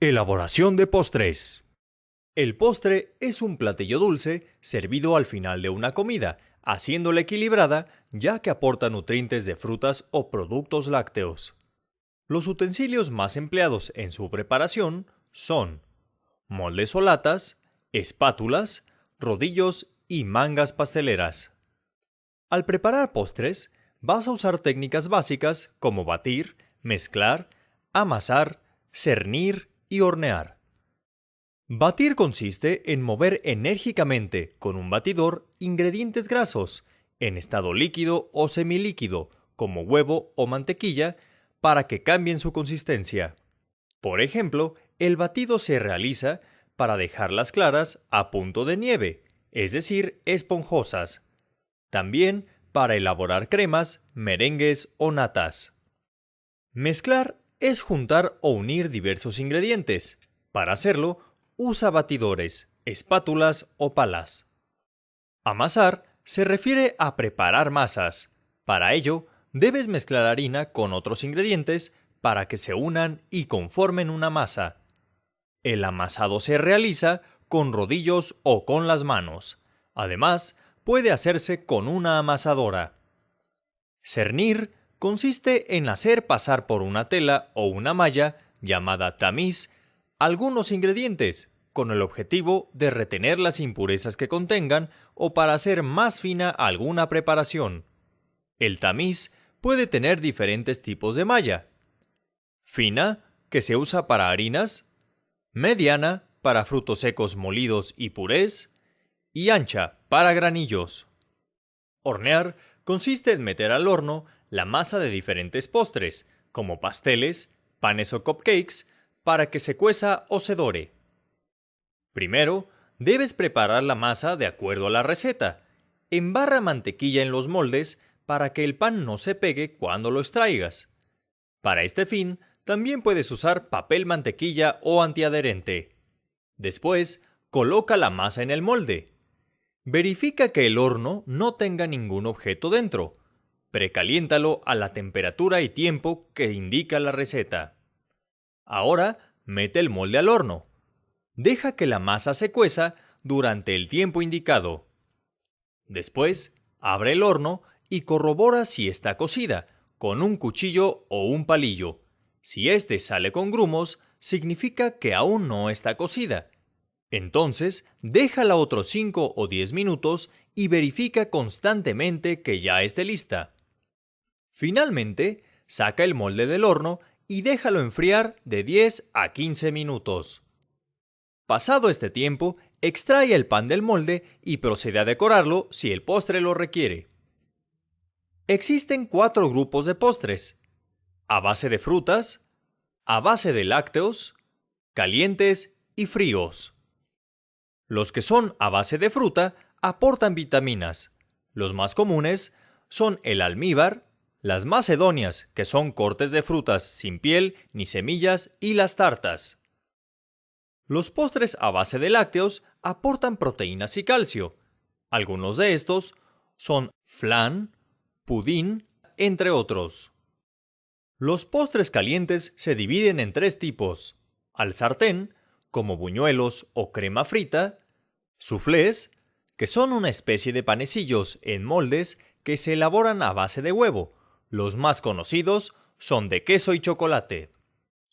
Elaboración de postres. El postre es un platillo dulce servido al final de una comida, haciéndola equilibrada ya que aporta nutrientes de frutas o productos lácteos. Los utensilios más empleados en su preparación son moldes o latas, espátulas, rodillos y mangas pasteleras. Al preparar postres, vas a usar técnicas básicas como batir, mezclar, amasar, cernir y hornear. Batir consiste en mover enérgicamente con un batidor ingredientes grasos, en estado líquido o semilíquido, como huevo o mantequilla, para que cambien su consistencia. Por ejemplo, el batido se realiza para dejar las claras a punto de nieve, es decir, esponjosas. También para elaborar cremas, merengues o natas. Mezclar es juntar o unir diversos ingredientes. Para hacerlo, usa batidores, espátulas o palas. Amasar se refiere a preparar masas. Para ello, debes mezclar harina con otros ingredientes para que se unan y conformen una masa. El amasado se realiza con rodillos o con las manos. Además, puede hacerse con una amasadora. Cernir consiste en hacer pasar por una tela o una malla, llamada tamiz, algunos ingredientes, con el objetivo de retener las impurezas que contengan o para hacer más fina alguna preparación. El tamiz puede tener diferentes tipos de malla. Fina, que se usa para harinas, mediana, para frutos secos molidos y purés, y ancha, para granillos. Hornear consiste en meter al horno la masa de diferentes postres, como pasteles, panes o cupcakes, para que se cueza o se dore. Primero, debes preparar la masa de acuerdo a la receta. Embarra mantequilla en los moldes para que el pan no se pegue cuando lo extraigas. Para este fin, también puedes usar papel mantequilla o antiadherente. Después, coloca la masa en el molde. Verifica que el horno no tenga ningún objeto dentro. Precaliéntalo a la temperatura y tiempo que indica la receta. Ahora, mete el molde al horno. Deja que la masa se cueza durante el tiempo indicado. Después, abre el horno y corrobora si está cocida, con un cuchillo o un palillo. Si este sale con grumos, significa que aún no está cocida. Entonces, déjala otros 5 o 10 minutos y verifica constantemente que ya esté lista. Finalmente, saca el molde del horno y déjalo enfriar de 10 a 15 minutos. Pasado este tiempo, extrae el pan del molde y procede a decorarlo si el postre lo requiere. Existen 4 grupos de postres: a base de frutas, a base de lácteos, calientes y fríos. Los que son a base de fruta aportan vitaminas. Los más comunes son el almíbar, las macedonias, que son cortes de frutas sin piel ni semillas, y las tartas. Los postres a base de lácteos aportan proteínas y calcio. Algunos de estos son flan, pudín, entre otros. Los postres calientes se dividen en 3 tipos: al sartén, como buñuelos o crema frita; soufflés, que son una especie de panecillos en moldes que se elaboran a base de huevo. Los más conocidos son de queso y chocolate.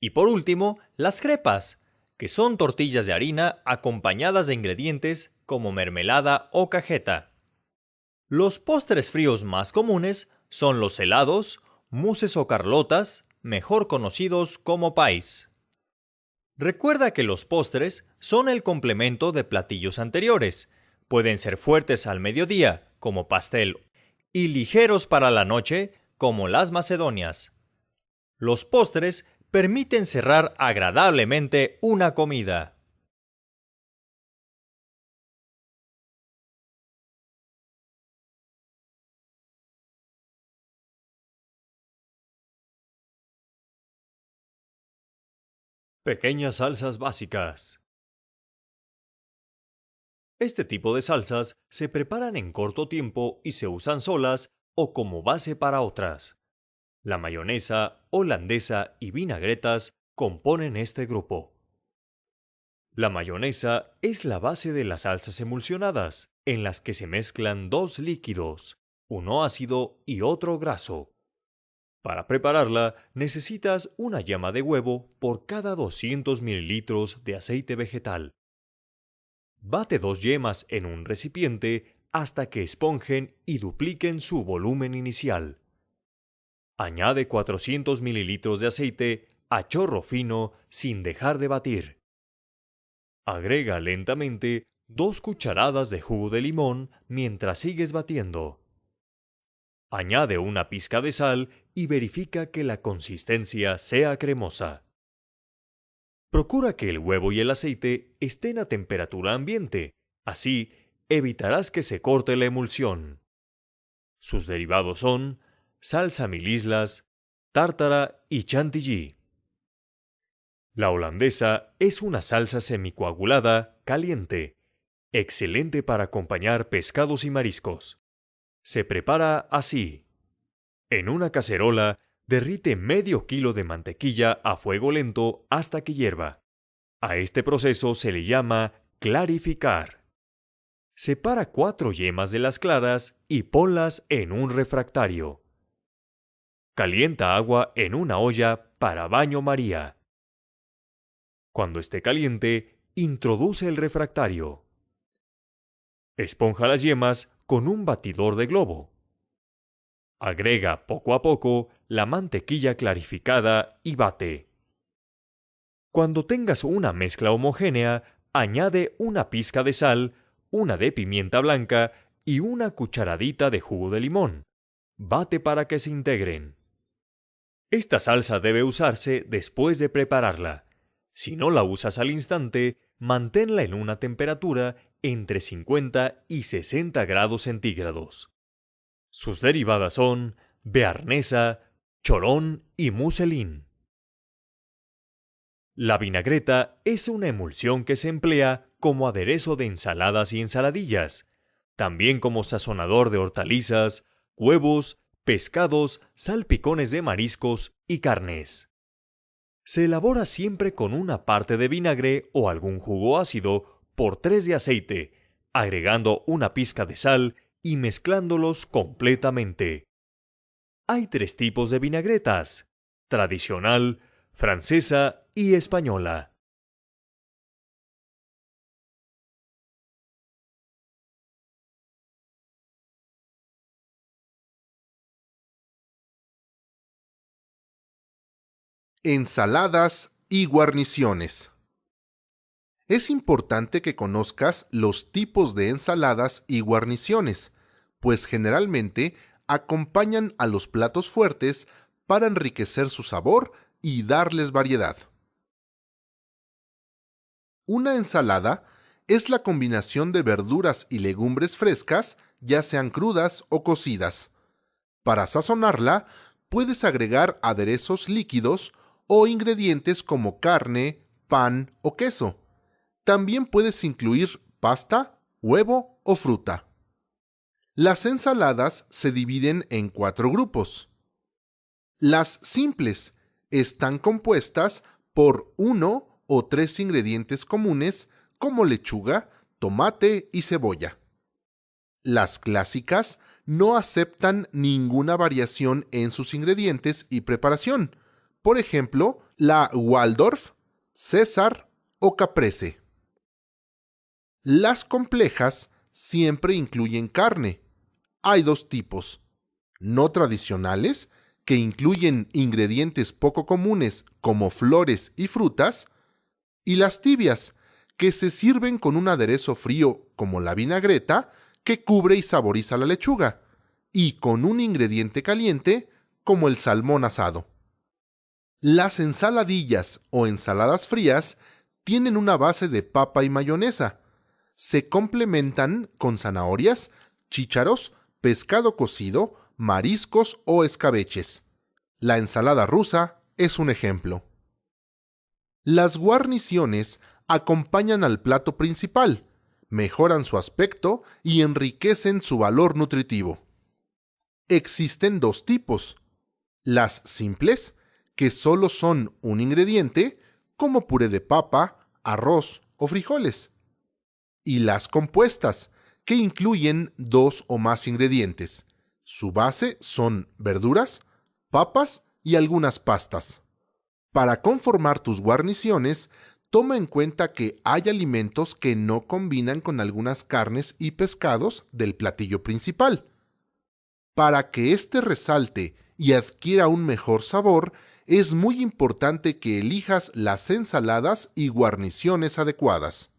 Y por último, las crepas, que son tortillas de harina acompañadas de ingredientes como mermelada o cajeta. Los postres fríos más comunes son los helados, mousses o carlotas, mejor conocidos como pies. Recuerda que los postres son el complemento de platillos anteriores. Pueden ser fuertes al mediodía, como pastel, y ligeros para la noche, como las macedonias. Los postres permiten cerrar agradablemente una comida. Pequeñas salsas básicas. Este tipo de salsas se preparan en corto tiempo y se usan solas o como base para otras. La mayonesa, holandesa y vinagretas componen este grupo. La mayonesa es la base de las salsas emulsionadas, en las que se mezclan dos líquidos, uno ácido y otro graso. Para prepararla, necesitas una yema de huevo por cada 200 mililitros de aceite vegetal. Bate dos yemas en un recipiente hasta que esponjen y dupliquen su volumen inicial. Añade 400 mililitros de aceite a chorro fino sin dejar de batir. Agrega lentamente 2 cucharadas de jugo de limón mientras sigues batiendo. Añade una pizca de sal y verifica que la consistencia sea cremosa. Procura que el huevo y el aceite estén a temperatura ambiente, así evitarás que se corte la emulsión. Sus derivados son salsa mil islas, tártara y chantilly. La holandesa es una salsa semicoagulada, caliente, excelente para acompañar pescados y mariscos. Se prepara así. En una cacerola, derrite medio kilo de mantequilla a fuego lento hasta que hierva. A este proceso se le llama clarificar. Separa 4 yemas de las claras y ponlas en un refractario. Calienta agua en una olla para baño María. Cuando esté caliente, introduce el refractario. Esponja las yemas con un batidor de globo. Agrega poco a poco la mantequilla clarificada y bate. Cuando tengas una mezcla homogénea, añade una pizca de sal, una de pimienta blanca y una cucharadita de jugo de limón. Bate para que se integren. Esta salsa debe usarse después de prepararla. Si no la usas al instante, manténla en una temperatura entre 50 y 60 grados centígrados. Sus derivadas son bearnesa, cholón y muselín. La vinagreta es una emulsión que se emplea como aderezo de ensaladas y ensaladillas, también como sazonador de hortalizas, huevos, pescados, salpicones de mariscos y carnes. Se elabora siempre con una parte de vinagre o algún jugo ácido por 3 de aceite, agregando una pizca de sal y mezclándolos completamente. Hay 3 tipos de vinagretas: tradicional, francesa y española. Ensaladas y guarniciones. Es importante que conozcas los tipos de ensaladas y guarniciones, pues generalmente acompañan a los platos fuertes para enriquecer su sabor y darles variedad. Una ensalada es la combinación de verduras y legumbres frescas, ya sean crudas o cocidas. Para sazonarla, puedes agregar aderezos líquidos o ingredientes como carne, pan o queso. También puedes incluir pasta, huevo o fruta. Las ensaladas se dividen en 4 grupos. Las simples están compuestas por uno o 3 ingredientes comunes como lechuga, tomate y cebolla. Las clásicas no aceptan ninguna variación en sus ingredientes y preparación. Por ejemplo, la Waldorf, César o Caprese. Las complejas siempre incluyen carne. Hay 2 tipos: no tradicionales, que incluyen ingredientes poco comunes como flores y frutas, y las tibias, que se sirven con un aderezo frío como la vinagreta, que cubre y saboriza la lechuga, y con un ingrediente caliente como el salmón asado. Las ensaladillas o ensaladas frías tienen una base de papa y mayonesa. Se complementan con zanahorias, chícharos, pescado cocido, mariscos o escabeches. La ensalada rusa es un ejemplo. Las guarniciones acompañan al plato principal, mejoran su aspecto y enriquecen su valor nutritivo. Existen 2 tipos: las simples, que solo son un ingrediente, como puré de papa, arroz o frijoles. Y las compuestas, que incluyen 2 o más ingredientes. Su base son verduras, papas y algunas pastas. Para conformar tus guarniciones, toma en cuenta que hay alimentos que no combinan con algunas carnes y pescados del platillo principal. Para que éste resalte y adquiera un mejor sabor, es muy importante que elijas las ensaladas y guarniciones adecuadas.